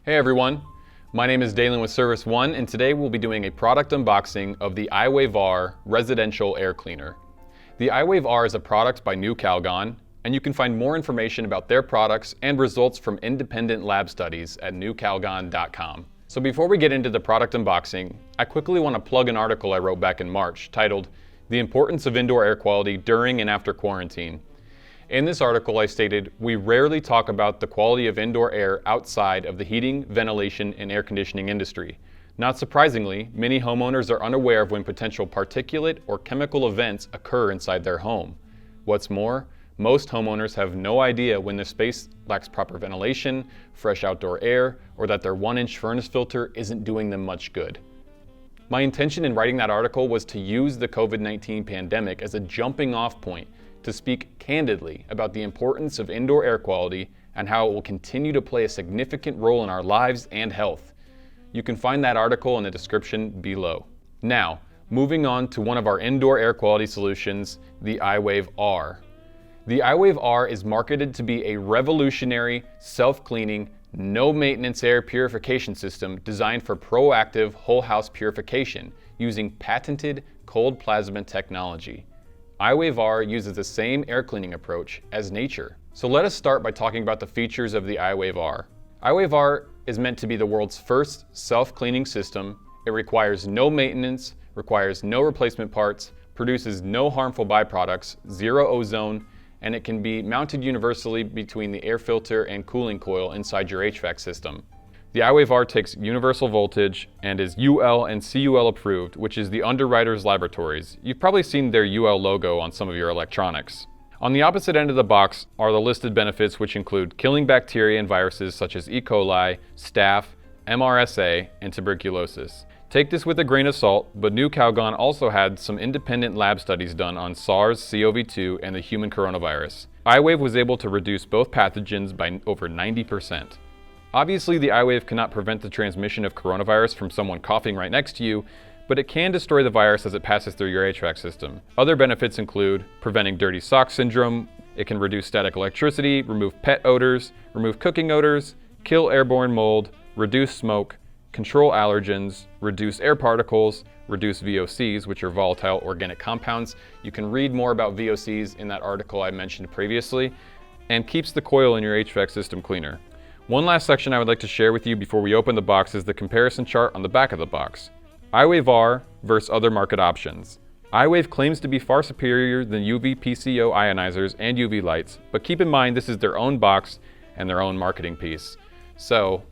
Hey everyone, my name is Dalen with ServiceOne, and today we'll be doing a product unboxing of the iWave-R Residential Air Cleaner. The iWave-R is a product by New Calgon, and you can find more information about their products and results from independent lab studies at newcalgon.com. So before we get into the product unboxing, I quickly want to plug an article I wrote back in March titled "The Importance of Indoor Air Quality During and After Quarantine." In this article, I stated, we rarely talk about the quality of indoor air outside of the heating, ventilation, and air conditioning industry. Not surprisingly, many homeowners are unaware of when potential particulate or chemical events occur inside their home. What's more, most homeowners have no idea when their space lacks proper ventilation, fresh outdoor air, or that their 1-inch furnace filter isn't doing them much good. My intention in writing that article was to use the COVID-19 pandemic as a jumping off point to speak candidly about the importance of indoor air quality and how it will continue to play a significant role in our lives and health. You can find that article in the description below. Now, moving on to one of our indoor air quality solutions, the iWave-R. The iWave-R is marketed to be a revolutionary, self-cleaning, no-maintenance air purification system designed for proactive whole house purification using patented cold plasma technology. iWave-R uses the same air cleaning approach as nature. So let us start by talking about the features of the iWave-R. iWave-R is meant to be the world's first self-cleaning system. It requires no maintenance, requires no replacement parts, produces no harmful byproducts, zero ozone, and it can be mounted universally between the air filter and cooling coil inside your HVAC system. The iWave-R takes universal voltage and is UL and CUL approved, which is the Underwriters Laboratories. You've probably seen their UL logo on some of your electronics. On the opposite end of the box are the listed benefits, which include killing bacteria and viruses such as E. coli, staph, MRSA, and tuberculosis. Take this with a grain of salt, but New Calgon also had some independent lab studies done on SARS-CoV-2 and the human coronavirus. iWave was able to reduce both pathogens by over 90%. Obviously, the iWave cannot prevent the transmission of coronavirus from someone coughing right next to you, but it can destroy the virus as it passes through your HVAC system. Other benefits include preventing dirty sock syndrome, it can reduce static electricity, remove pet odors, remove cooking odors, kill airborne mold, reduce smoke, control allergens, reduce air particles, reduce VOCs, which are volatile organic compounds. You can read more about VOCs in that article I mentioned previously, and keeps the coil in your HVAC system cleaner. One last section I would like to share with you before we open the box is the comparison chart on the back of the box. iWave-R versus other market options. iWave claims to be far superior than UV PCO ionizers and UV lights, but keep in mind this is their own box and their own marketing piece. So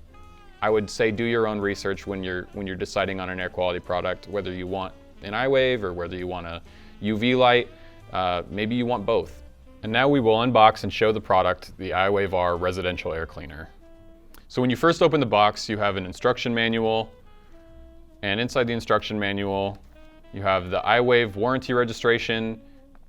I would say do your own research when you're deciding on an air quality product, whether you want an iWave or whether you want a UV light, maybe you want both. And now we will unbox and show the product, the iWave-R Residential Air Cleaner. So when you first open the box, you have an instruction manual, and inside the instruction manual, you have the iWave warranty registration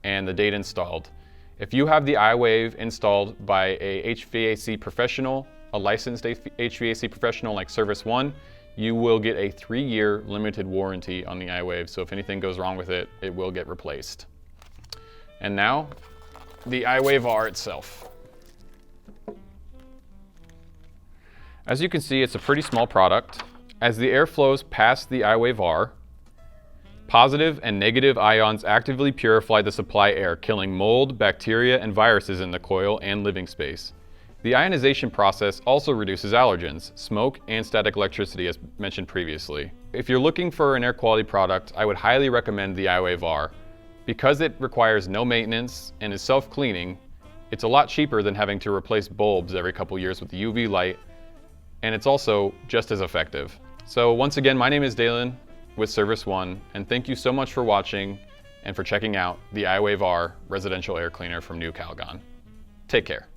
and the date installed. If you have the iWave installed by a HVAC professional, a licensed HVAC professional like ServiceOne, you will get a 3-year limited warranty on the iWave, so if anything goes wrong with it, it will get replaced. And now, the iWave-R itself. As you can see, it's a pretty small product. As the air flows past the iWave-R, positive and negative ions actively purify the supply air, killing mold, bacteria, and viruses in the coil and living space. The ionization process also reduces allergens, smoke, and static electricity as mentioned previously. If you're looking for an air quality product, I would highly recommend the iWave-R. Because it requires no maintenance and is self-cleaning, it's a lot cheaper than having to replace bulbs every couple years with the UV light, and it's also just as effective. So once again, my name is Dalen with ServiceOne, and thank you so much for watching and for checking out the iWave-R Residential Air Cleaner from New Calgon. Take care.